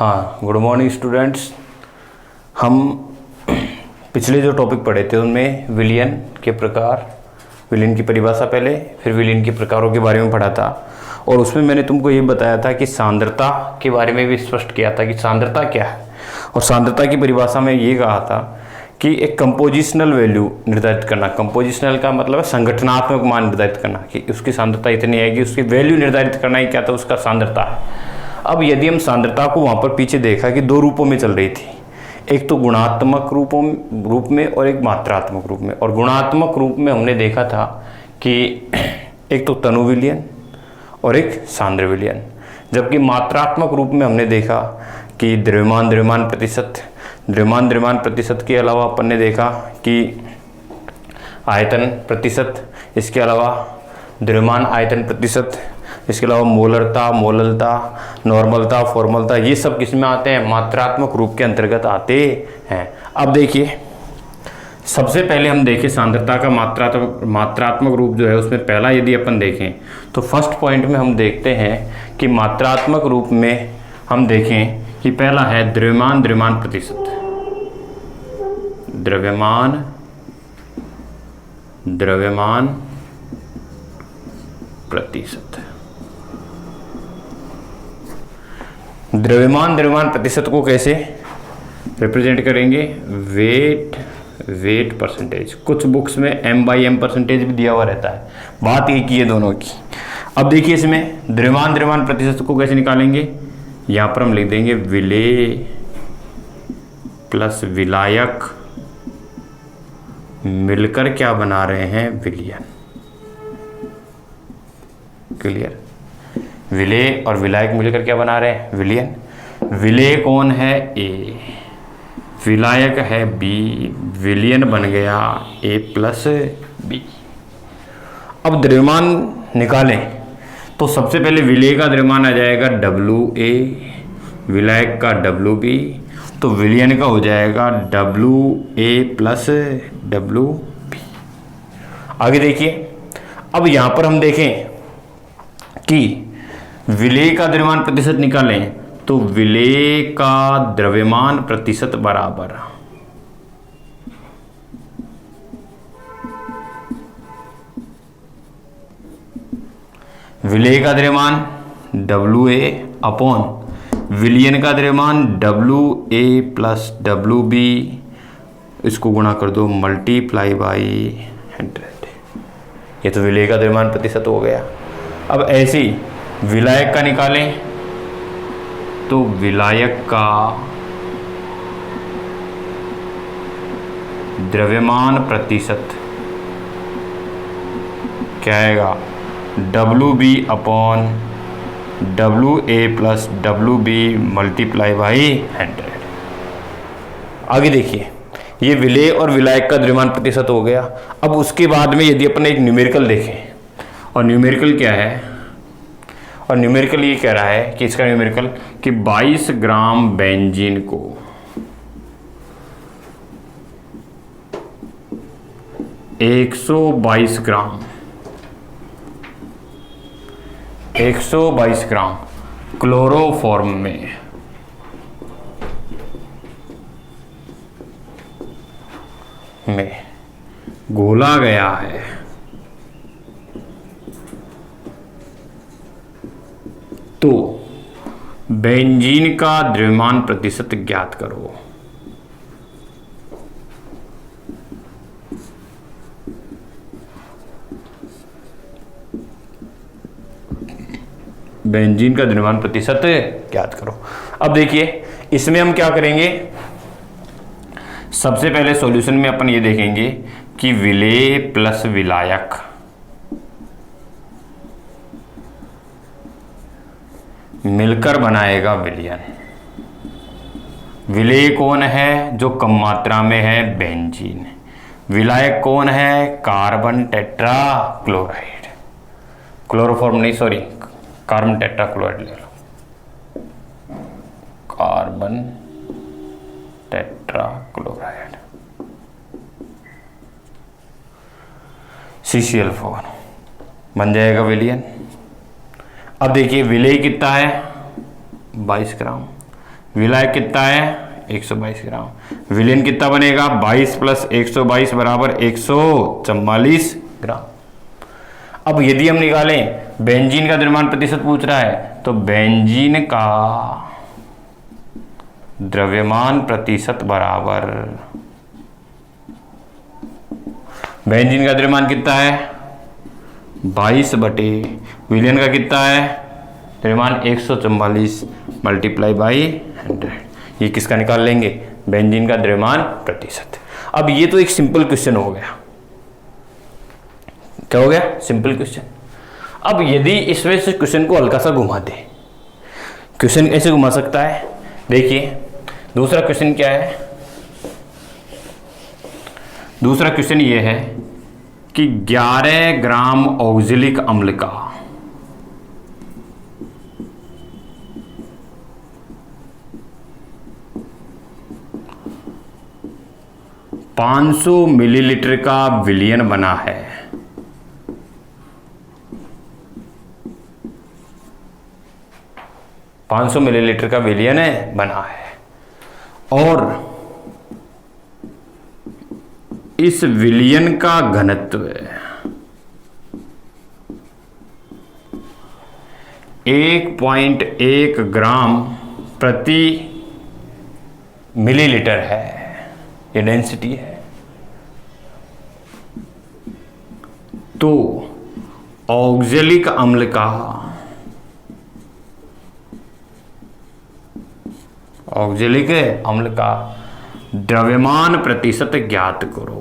हाँ, good morning students. हम पिछले जो टॉपिक पढ़े थे उनमें विलयन के प्रकार, विलयन की परिभाषा पहले, फिर विलयन के प्रकारों के बारे में पढ़ा था। और उसमें मैंने तुमको ये बताया था कि सांद्रता के बारे में भी स्पष्ट किया था कि सांद्रता क्या है। और सांद्रता की परिभाषा में ये कहा था कि एक कंपोजिशनल वैल्यू निर्धारित करना। कंपोजिशनल का मतलब है संगठनात्मक मान निर्धारित करना कि उसकी सांद्रता इतनी आएगी, उसकी वैल्यू निर्धारित करना ही क्या था, उसका सांद्रता है। अब यदि हम सांद्रता को वहाँ पर पीछे देखा कि दो रूपों में चल रही थी, एक तो गुणात्मक रूप में और एक मात्रात्मक रूप में। और गुणात्मक रूप में हमने देखा था कि एक तो तनु विलयन और एक सांद्र विलयन, जबकि मात्रात्मक रूप में हमने देखा कि द्रव्यमान प्रतिशत के अलावा अपन ने देखा कि आयतन प्रतिशत, इसके अलावा द्रव्यमान आयतन प्रतिशत, इसके अलावा मोललता, नॉर्मलता, फॉर्मलता, ये सब किस में आते हैं? मात्रात्मक रूप के अंतर्गत आते हैं। अब देखिए, सबसे पहले हम देखें सांद्रता का मात्रात्मक रूप जो है, उसमें पहला यदि अपन देखें तो फर्स्ट पॉइंट में हम देखते हैं कि मात्रात्मक रूप में हम देखें कि पहला है द्रव्यमान प्रतिशत। द्रव्यमान प्रतिशत। द्रव्यमान प्रतिशत को कैसे रिप्रेजेंट करेंगे? Wait percentage. कुछ बुक्स में m/m परसेंटेज भी दिया हुआ रहता है, बात एक ही है दोनों की। अब देखिए, इसमें द्रव्यमान प्रतिशत को कैसे निकालेंगे? यहां पर हम लिख देंगे विलेय प्लस विलायक मिलकर क्या बना रहे हैं? विलयन। क्लियर? विलेय और विलायक मिलकर क्या बना रहे हैं? विलयन। विलेय कौन है? A, विलायक है B, विलयन बन गया A प्लस B। अब द्रव्यमान निकालें तो सबसे पहले विलेय का द्रव्यमान आ जाएगा WA, विलायक का WB, तो विलयन का हो जाएगा WA प्लस WB। आगे देखिए, अब यहां पर हम देखें कि विलेय का द्रव्यमान प्रतिशत निकालें तो विलेय का द्रव्यमान प्रतिशत बराबर विलेय का द्रव्यमान WA अपॉन विलयन का द्रव्यमान WA प्लस WB, इसको गुणा कर दो मल्टीप्लाई बाई 100। ये तो विलेय का द्रव्यमान प्रतिशत हो गया। अब ऐसे ही विलायक का निकालें तो विलायक का द्रव्यमान प्रतिशत क्या आएगा? WB upon WA plus WB multiply by 100। आगे देखिए, ये विलेय और विलायक का द्रव्यमान प्रतिशत हो गया। अब उसके बाद में यदि अपन एक न्यूमेरिकल देखें, और न्यूमेरिकल क्या है? और न्यूमेरिकल ये कह रहा है कि इसका न्यूमेरिकल कि 22 ग्राम बेंजीन को 122 ग्राम क्लोरोफॉर्म में घोला गया है, तो बेंजीन का द्रव्यमान प्रतिशत ज्ञात करो। बेंजीन का द्रव्यमान प्रतिशत ज्ञात करो। अब देखिए, इसमें हम क्या करेंगे? सबसे पहले सॉल्यूशन में अपन ये देखेंगे कि विलेय प्लस विलायक मिलकर बनाएगा विलयन। विलेय कौन है? जो कम मात्रा में है, बेंजीन। विलायक कौन है? Carbon tetra chloride. क्लोरोफॉर्म नहीं, सॉरी, कार्बन टेट्रा क्लोराइड ले लो, कार्बन टेट्रा क्लोराइड CCl4 बन जाएगा विलयन। अब देखिए विलेय कितना है 22 ग्राम, विलायक कितना है 122 ग्राम। विलयन कितना बनेगा 22 प्लस 122 बराबर 144 ग्राम। अब यदि हम निकालें बेंजीन का द्रव्यमान प्रतिशत पूछ रहा है, तो बेंजीन का द्रव्यमान प्रतिशत बराबर, बेंजीन का द्रव्यमान कितना है 22 बटे विलयन का कितना है द्रव्यमान 144 मल्टीप्लाई बाई 100। ये किसका निकाल लेंगे बेंजीन का द्रव्यमान प्रतिशत। अब ये तो एक सिंपल क्वेश्चन हो गया। क्या हो गया सिंपल क्वेश्चन। अब यदि इसमें से क्वेश्चन को हल्का सा घुमा दे, क्वेश्चन ऐसे घुमा सकता है। देखिए दूसरा क्वेश्चन क्या है, दूसरा क्वेश्चन ये है कि 11 ग्राम ऑक्जेलिक अम्ल का 500 मिलीलीटर का विलयन बना है। ,500 मिलीलीटर का विलयन बना है और इस विलयन का घनत्व 1.1 ग्राम प्रति मिलीलीटर है। ये डेंसिटी है। तो ऑक्जेलिक अम्ल का द्रव्यमान प्रतिशत ज्ञात करो।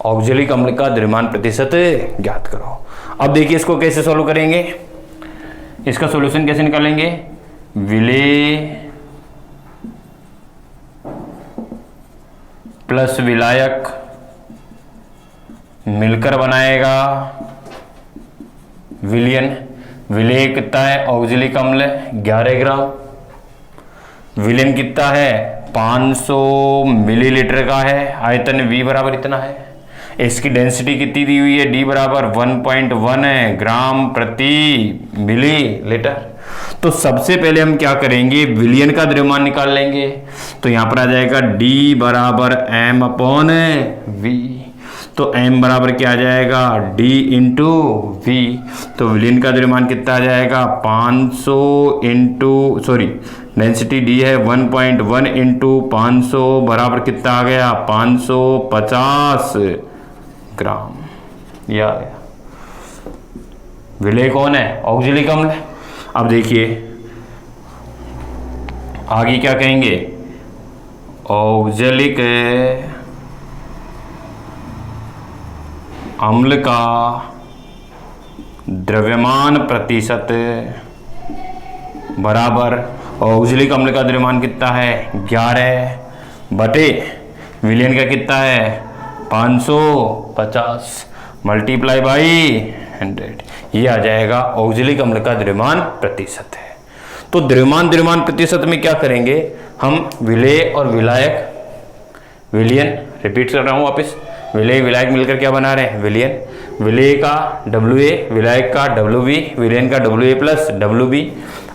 ऑक्जेलिक अम्ल का द्रव्यमान प्रतिशत ज्ञात करो। अब देखिए इसको कैसे सॉल्व करेंगे, इसका सॉल्यूशन कैसे निकालेंगे। विलेय प्लस विलायक मिलकर बनाएगा विलयन। विलेय कितना है ऑक्जेलिक अम्ल 11 ग्राम, विलयन कितना है 500 मिलीलीटर का है, आयतन V बराबर इतना है। इसकी डेंसिटी कितनी दी हुई है D बराबर 1.1 ग्राम प्रति मिलीलीटर। तो सबसे पहले हम क्या करेंगे विलयन का द्रव्यमान निकाल लेंगे। तो यहां पर आ जाएगा D बराबर m/v। तो m बराबर क्या आ जाएगा D इंटू V। तो विलयन का द्रव्यमान कितना आ जाएगा 500 इंटू डेंसिटी D है 1.1 इंटू 500 बराबर कितना आ गया 550 ग्राम। ये आ गया। विलेय कौन है ऑक्जेलिक अम्ल। अब देखिए आगे क्या कहेंगे, ऑक्जेलिक अम्ल का द्रव्यमान प्रतिशत बराबर, ऑक्जेलिक अम्ल का द्रव्यमान कितना है 11 बटे विलयन का कितना है 550 मल्टीप्लाई बाई 100। ये आ जाएगा ऑक्जेलिक अम्ल का द्रव्यमान प्रतिशत है। तो द्रव्यमान प्रतिशत में क्या करेंगे हम, विलेय और विलायक विलयन, रिपीट कर रहा हूं वापस, विलेय विलायक मिलकर क्या बना रहे हैं विलयन। विलेय का WA, विलायक का WV, विलयन का WA प्लस WB।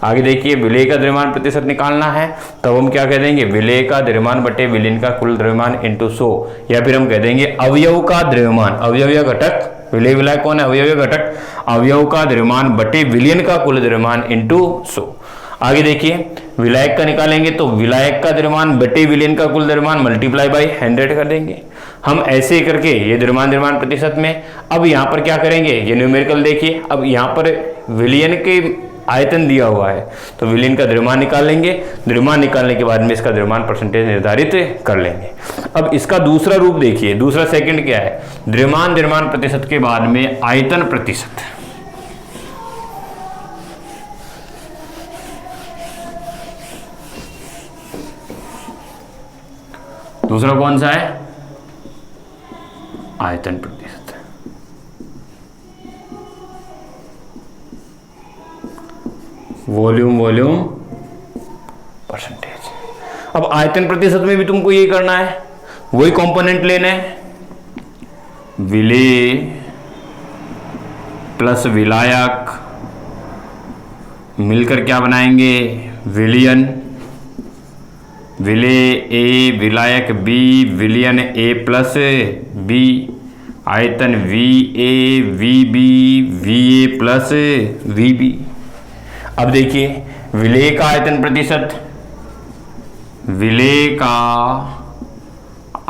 आगे देखिए विलेय का द्रव्यमान प्रतिशत निकालना है, तब हम क्या कह देंगे विलेय का द्रव्यमान बटे विलयन का कुल द्रव्यमान इंटू 100, या फिर हम कह देंगे अवयव का द्रव्यमान, अवयव या घटक, विलेय विलायक कौन है अवयव या घटक, अवयव का द्रव्यमान बटे विलयन का कुल द्रव्यमान इंटू 100। आगे देखिए विलायक का निकालेंगे तो विलायक का द्रव्यमान बटे विलयन का कुल द्रव्यमान मल्टीप्लाई बाई 100 कर देंगे हम, ऐसे ही करके ये द्रव्यमान प्रतिशत में। अब यहाँ पर क्या करेंगे, ये न्यूमेरिकल देखिए, अब यहाँ पर विलयन के आयतन दिया हुआ है तो विलयन का द्रव्यमान निकाल लेंगे, द्रव्यमान निकालने के बाद में इसका द्रव्यमान परसेंटेज निर्धारित कर लेंगे। अब इसका दूसरा रूप देखिए, दूसरा सेकंड क्या है, द्रव्यमान प्रतिशत के बाद में आयतन प्रतिशत। दूसरा कौन सा है आयतन प्रतिशत। Volume percentage. अब आयतन प्रतिशत में भी तुमको यही करना है, वही कंपोनेंट लेने हैं, विलेय प्लस विलायक मिलकर क्या बनाएंगे? विलयन। विलेय ए विलायक बी, विलयन ए प्लस बी, आयतन V A V B, V A plus V B. अब देखिए विलेय का आयतन प्रतिशत, विलेय का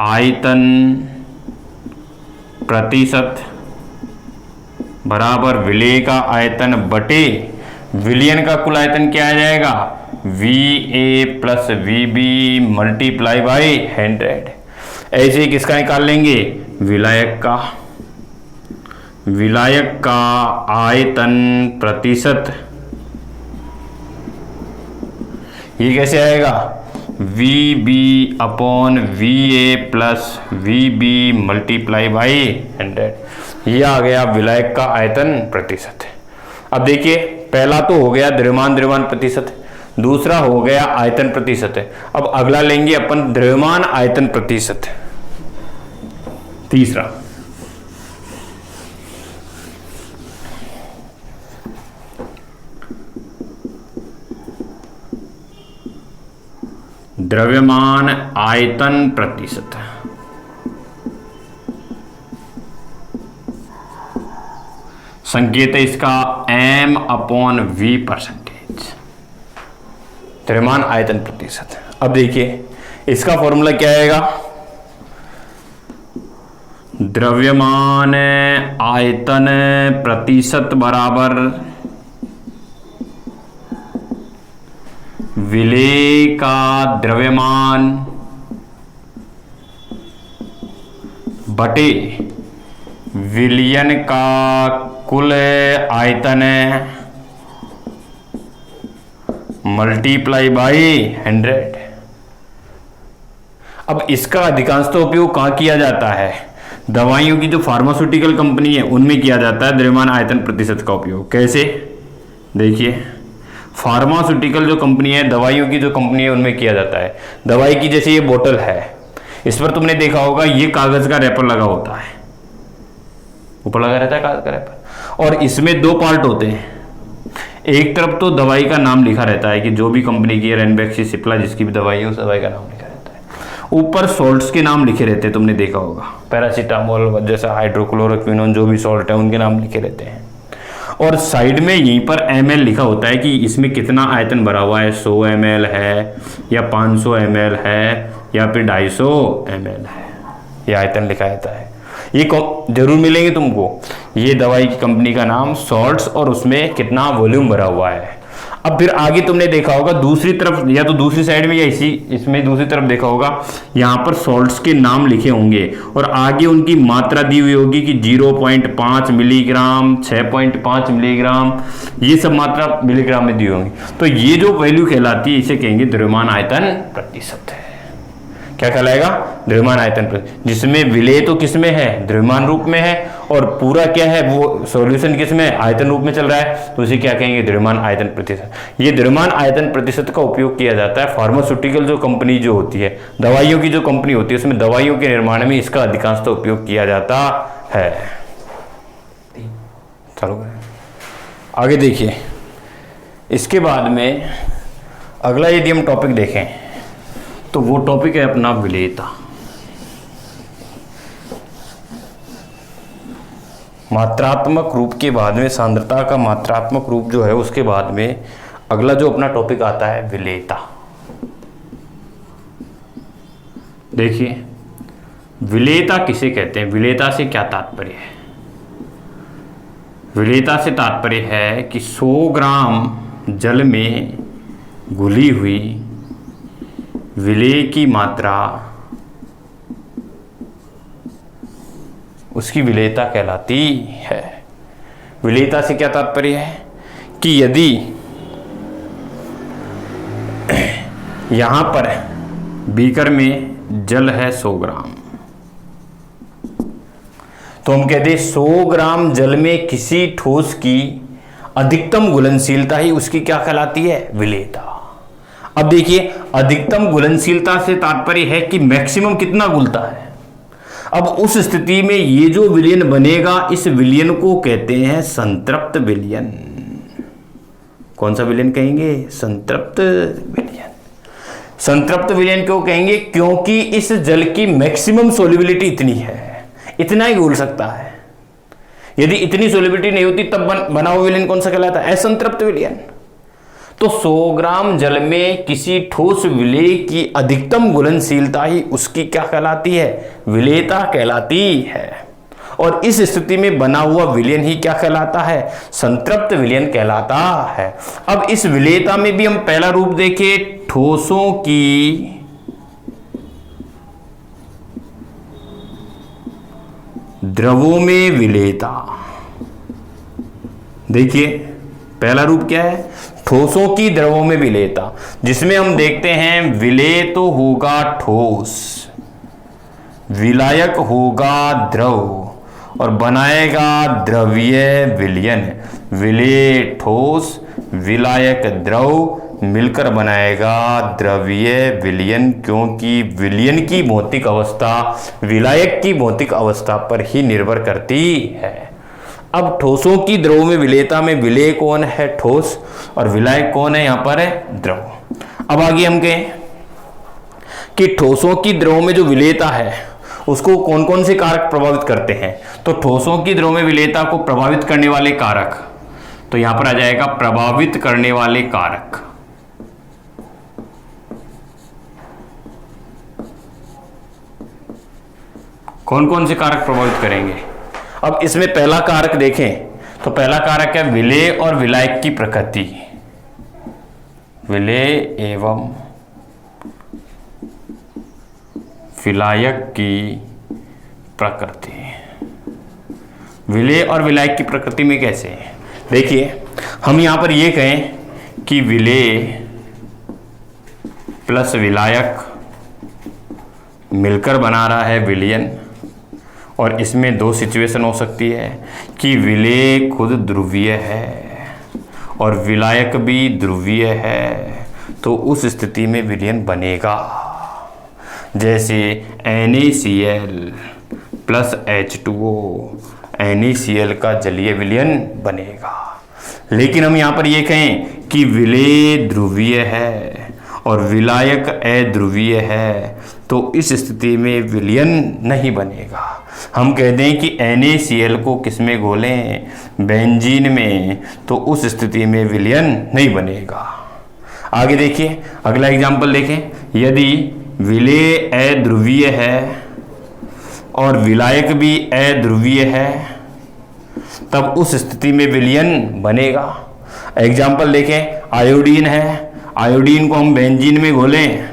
आयतन प्रतिशत बराबर विलेय का आयतन बटे विलयन का कुल आयतन क्या आ जाएगा? V A plus V B multiply by 100। ऐसे किसका निकाल लेंगे? विलायक का। विलायक का आयतन प्रतिशत ये कैसे आएगा? V B upon V A plus V B multiply by 100। ये आ गया विलायक का आयतन प्रतिशत। अब देखिए पहला तो हो गया द्रव्यमान प्रतिशत, दूसरा हो गया आयतन प्रतिशत है। अब अगला लेंगे अपन द्रव्यमान आयतन प्रतिशत, तीसरा। द्रव्यमान आयतन प्रतिशत, संकेत है इसका m अपॉन v परसेंटेज, द्रव्यमान आयतन प्रतिशत। अब देखिए इसका फॉर्मूला क्या आएगा? द्रव्यमान आयतन प्रतिशत बराबर विलेय का द्रव्यमान बटे विलयन का कुल आयतन मल्टीप्लाई बाई 100। अब इसका अधिकांश तो उपयोग कहाँ किया जाता है? दवाइयों की जो फार्मास्यूटिकल कंपनी है उनमें किया जाता है द्रव्यमान आयतन प्रतिशत का उपयोग। कैसे? देखिए फार्मास्यूटिकल जो कंपनी है, दवाइयों की जो कंपनी है उनमें किया जाता है। दवाई की जैसे ये बोतल है, इस पर तुमने देखा होगा ये कागज का रैपर लगा होता है, ऊपर लगा रहता है कागज का रैपर, और इसमें दो पार्ट होते हैं। एक तरफ तो दवाई का नाम लिखा रहता है कि जो भी कंपनी की है, रेनबैक्सी, सिप्ला, जिसकी भी दवाई है उस दवाई का नाम लिखा रहता है। ऊपर सॉल्ट्स के नाम लिखे रहते हैं, तुमने देखा होगा, पैरासीटामोल जैसा हाइड्रोक्लोरोक्विनोन जो भी सॉल्ट है उनके नाम लिखे रहते हैं। और साइड में यहीं पर ml लिखा होता है कि इसमें कितना आयतन भरा हुआ है, 100 ml है या 500 ml है या फिर 250 ml है, ये आयतन लिखा रहता है। ये जरूर मिलेंगे तुमको, ये दवाई की कंपनी का नाम, सॉल्ट्स, और उसमें कितना वॉल्यूम भरा हुआ है। अब फिर आगे तुमने देखा होगा दूसरी तरफ, या तो दूसरी साइड में या इसमें दूसरी तरफ देखा होगा, यहाँ पर सॉल्ट्स के नाम लिखे होंगे और आगे उनकी मात्रा दी हुई होगी कि 0.5 मिलीग्राम, 6.5 मिलीग्राम, ये सब मात्रा मिलीग्राम में दी होंगी। तो ये जो वैल्यू कहलाती है इसे कहेंगे द्रव्यमान आयतन प्रतिशत है। क्या कहलाएगा? द्रव्यमान आयतन प्रतिशत, जिसमें विलेय तो किसमें है? द्रव्यमान रूप में है, और पूरा क्या है वो सॉल्यूशन किसमें? आयतन रूप में चल रहा है, तो इसे क्या कहेंगे? द्रव्यमान आयतन प्रतिशत। ये द्रव्यमान आयतन प्रतिशत का उपयोग किया जाता है फार्मास्यूटिकल जो कंपनी जो होती है, दवाइयों की जो कंपनी होती है, उसमें दवाइयों के निर्माण में इसका अधिकांश तो उपयोग किया जाता है। चलो आगे देखिए, इसके बाद में अगला यदि हम टॉपिक देखें तो वो टॉपिक है अपना विलेयता। मात्रात्मक रूप के बाद में, सांद्रता का मात्रात्मक रूप जो है उसके बाद में अगला जो अपना टॉपिक आता है विलेयता। देखिए विलेयता किसे कहते हैं? विलेयता से क्या तात्पर्य है? विलेयता से तात्पर्य है कि 100 ग्राम जल में घुली हुई विलेय की मात्रा उसकी विलेयता कहलाती है। विलेयता से क्या तात्पर्य है कि यदि यहां पर बीकर में जल है 100 ग्राम, तो हम कहते हैं 100 ग्राम जल में किसी ठोस की अधिकतम घुलनशीलता ही उसकी क्या कहलाती है? विलेयता। अब देखिए अधिकतम घुलनशीलता से तात्पर्य है कि मैक्सिमम कितना घुलता है। अब उस स्थिति में ये जो विलयन बनेगा, इस विलयन को कहते हैं संतृप्त विलयन। कौन सा विलयन कहेंगे? संतृप्त विलयन। संतृप्त विलयन क्यों कहेंगे? क्योंकि इस जल की मैक्सिमम सोल्युबिलिटी इतनी है, इतना ही घुल सकता है। यदि इतनी सोल्युबिलिटी नहीं होती तब बना हुआ विलयन कौन सा कहलाता है? असंतृप्त विलयन। तो 100 ग्राम जल में किसी ठोस विलेय की अधिकतम घुलनशीलता ही उसकी क्या कहलाती है? विलेयता कहलाती है। और इस स्थिति में बना हुआ विलयन ही क्या कहलाता है? संतृप्त विलयन कहलाता है। अब इस विलेयता में भी हम पहला रूप देखें, ठोसों की द्रवों में विलेयता। देखिए पहला रूप क्या है? ठोसों की द्रवों में विलेयता, जिसमें हम देखते हैं विलेय तो होगा ठोस, विलायक होगा द्रव और बनाएगा द्रव्य विलयन। विलेय ठोस, विलायक द्रव मिलकर बनाएगा द्रव्य विलयन, क्योंकि विलयन की भौतिक अवस्था विलायक की भौतिक अवस्था पर ही निर्भर करती है। अब ठोसों की द्रव में विलेयता में विलेय कौन है? ठोस, और विलायक कौन है? यहां पर है द्रव। अब आगे हम कहें कि ठोसों की द्रव में जो विलेयता है उसको कौन कौन से कारक प्रभावित करते हैं? तो ठोसों की द्रव में विलेयता को प्रभावित करने वाले कारक, तो यहां पर आ जाएगा प्रभावित करने वाले कारक। कौन कौन से कारक प्रभावित करेंगे? अब इसमें पहला कारक देखें तो पहला कारक है विलेय और विलायक की प्रकृति। विलेय एवं विलायक की प्रकृति। विलेय और विलायक की प्रकृति में कैसे? देखिए हम यहां पर यह कहें कि विलेय प्लस विलायक मिलकर बना रहा है विलयन, और इसमें दो सिचुएशन हो सकती है कि विलेय खुद ध्रुवीय है और विलायक भी ध्रुवीय है, तो उस स्थिति में विलयन बनेगा। जैसे NaCl प्लस H2O, NaCl का जलीय विलयन बनेगा। लेकिन हम यहाँ पर ये कहें कि विलेय ध्रुवीय है और विलायक अध्रुवीय है, तो इस स्थिति में विलयन नहीं बनेगा। हम कह दें कि NaCl को किस में घोलें? बेंजीन में, तो उस स्थिति में विलयन नहीं बनेगा। आगे देखिए अगला एग्जाम्पल देखें। यदि विलेय अध्रुवीय है और विलायक भी अध्रुवीय है, तब उस स्थिति में विलयन बनेगा। एग्जाम्पल देखें, आयोडीन है, आयोडीन को हम बेंजीन में घोलें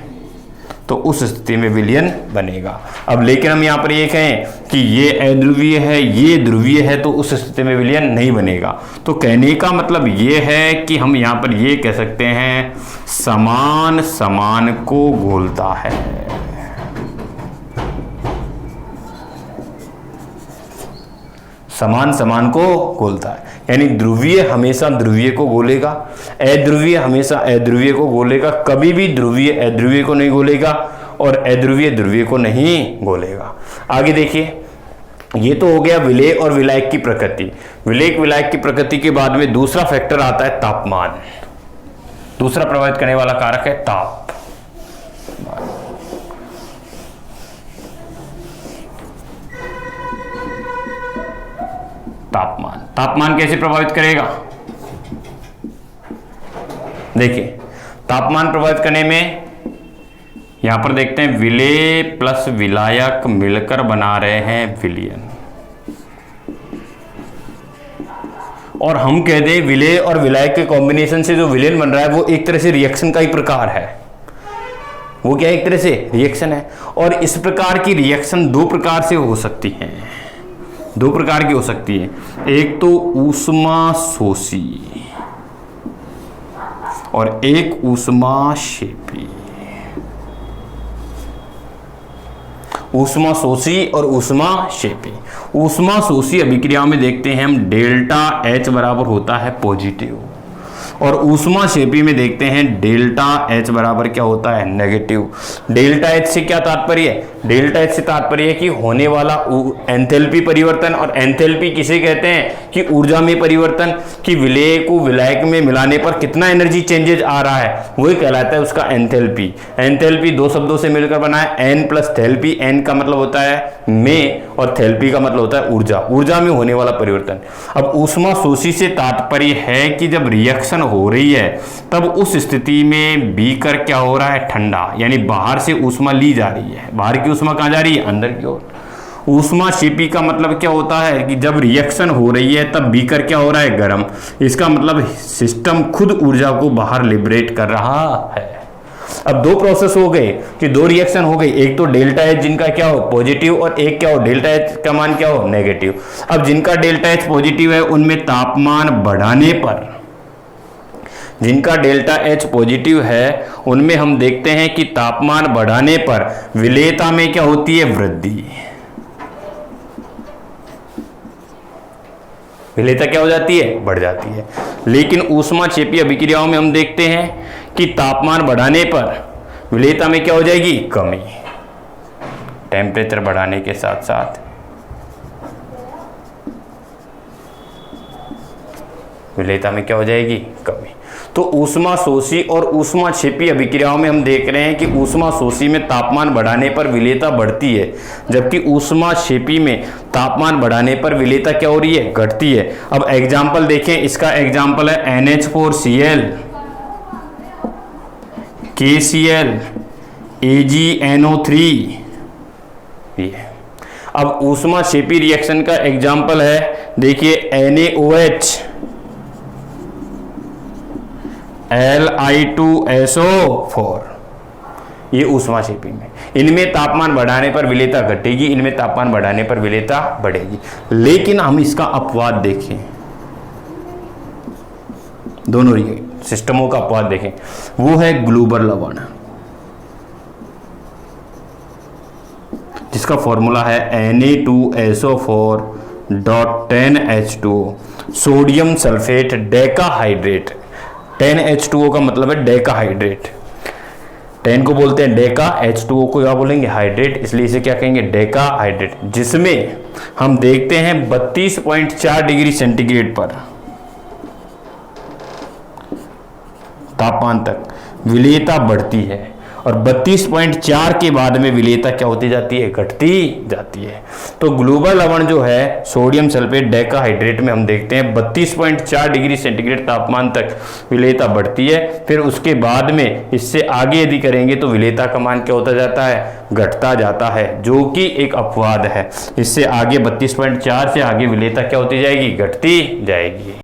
तो उस स्थिति में विलयन बनेगा। अब लेकिन हम यहाँ पर ये कहें कि ये अध्रुवीय है, ये ध्रुवीय है, तो उस स्थिति में विलयन नहीं बनेगा। तो कहने का मतलब ये है कि हम यहाँ पर ये कह सकते हैं समान समान को घोलता है। समान समान को घोलता है, यानी ध्रुवीय हमेशा ध्रुवीय को घोलेगा, अध्रुवीय हमेशा अध्रुवीय को घोलेगा, कभी भी ध्रुवीय अध्रुवीय को नहीं घोलेगा और अध्रुवीय ध्रुवीय को नहीं घोलेगा। आगे देखिए, ये तो हो गया विलेय और विलायक की प्रकृति। विलेय विलायक की प्रकृति के बाद में दूसरा फैक्टर आता है तापमान। दूसरा प्रभावित करने वाला कारक है ताप। तापमान, तापमान कैसे प्रभावित करेगा? देखिए तापमान प्रभावित करने में यहां पर देखते हैं विलेय प्लस विलायक मिलकर बना रहे हैं विलयन, और हम कह दें विलेय और विलायक के कॉम्बिनेशन से जो विलयन बन रहा है वो एक तरह से रिएक्शन का ही प्रकार है। वो क्या एक तरह से रिएक्शन है, और इस प्रकार की रिएक्शन दो प्रकार से हो सकती है। दो प्रकार की हो सकती है, एक तो ऊष्मा शोषी और एक ऊष्मा क्षेपी। ऊष्मा शोषी और ऊष्मा क्षेपी। ऊष्मा शोषी अभिक्रिया में देखते हैं हम डेल्टा H बराबर होता है पॉजिटिव, और ऊष्माक्षेपी में देखते हैं डेल्टा एच बराबर क्या होता है, नेगेटिव। डेल्टा एच से क्या तात्पर्य है, डेल्टा एच से तात्पर्य है कि होने वाला एंथैल्पी परिवर्तन, और एंथैल्पी किसे कहते हैं कि ऊर्जा में परिवर्तन, कि विलेय को विलायक में मिलाने पर कितना एनर्जी चेंजेज आ रहा है, वही कहलाता है उसका एंथैल्पी। एंथैल्पी दो शब्दों से मिलकर बना है, एन प्लस थैल्पी। एन का मतलब होता है में और थैल्पी का मतलब होता है ऊर्जा, ऊर्जा में होने वाला परिवर्तन। अब ऊष्मा शोषी से तात्पर्य है कि जब रिएक्शन हो रही है तब उस स्थिति में बीकर क्या हो रहा है, ठंडा, यानी बाहर से ऊष्मा ली जा रही है। बाहर की ऊष्मा कहाँ जा रही है, अंदर की ओर। ऊष्माक्षेपी का मतलब क्या होता है कि जब रिएक्शन हो रही है तब बीकर क्या हो रहा है, गर्म। इसका मतलब सिस्टम खुद ऊर्जा को बाहर लिबरेट कर रहा है। अब दो प्रोसेस हो गए कि दो रिएक्शन हो गई, एक तो डेल्टा एच जिनका क्या हो पॉजिटिव, और एक क्या हो डेल्टा एच का मान क्या हो, नेगेटिव। अब जिनका डेल्टा एच पॉजिटिव है उनमें तापमान बढ़ाने पर, जिनका डेल्टा एच पॉजिटिव है उनमें हम देखते हैं कि तापमान बढ़ाने पर विलेयता में क्या होती है, वृद्धि। विलेयता क्या हो जाती है, बढ़ जाती है। लेकिन ऊष्माक्षेपी अभिक्रियाओं में हम देखते हैं कि तापमान बढ़ाने पर विलेयता में क्या हो जाएगी, कमी। टेम्परेचर बढ़ाने के साथ साथ विलेयता में क्या हो जाएगी, कमी। तो ऊष्मा शोषी और ऊष्माक्षेपी अभिक्रियाओं में हम देख रहे हैं कि ऊष्मा शोषी में तापमान बढ़ाने पर विलेयता बढ़ती है, जबकि ऊष्माक्षेपी में तापमान बढ़ाने पर विलेयता क्या हो रही है, घटती है। अब एग्जाम्पल देखें, इसका एग्जाम्पल है NH4Cl, KCl, AgNO3। ये अब ऊष्माक्षेपी रिएक्शन का एग्जाम्पल है, देखिए NaOH, Li2SO4। ये ऊष्माक्षेपी में, इनमें तापमान बढ़ाने पर विलेयता घटेगी, इनमें तापमान बढ़ाने पर विलेयता बढ़ेगी। लेकिन हम इसका अपवाद देखें, दोनों सिस्टमों का अपवाद देखें, वो है ग्लूबर लवण, जिसका फॉर्मूला है Na2SO4.10H2O, sodium sulphate decahydrate. 10H2O का मतलब है डेकाहाइड्रेट। 10 को बोलते हैं डेका, H2O को क्या बोलेंगे, हाइड्रेट, इसलिए इसे क्या कहेंगे, डेकाहाइड्रेट। जिसमें हम देखते हैं 32.4 डिग्री सेंटीग्रेड पर तापमान तक विलेयता बढ़ती है, और 32.4 के बाद में विलेयता क्या होती जाती है, घटती जाती है। तो ग्लूबर लवण जो है सोडियम सल्फेट डेकाहाइड्रेट में हम देखते हैं 32.4 डिग्री सेंटीग्रेड तापमान तक विलेयता बढ़ती है, फिर उसके बाद में इससे आगे यदि करेंगे तो विलेयता का मान क्या होता जाता है, घटता जाता है, जो कि एक अपवाद है। इससे आगे 32.4 से आगे विलेयता क्या होती जाएगी, घटती जाएगी।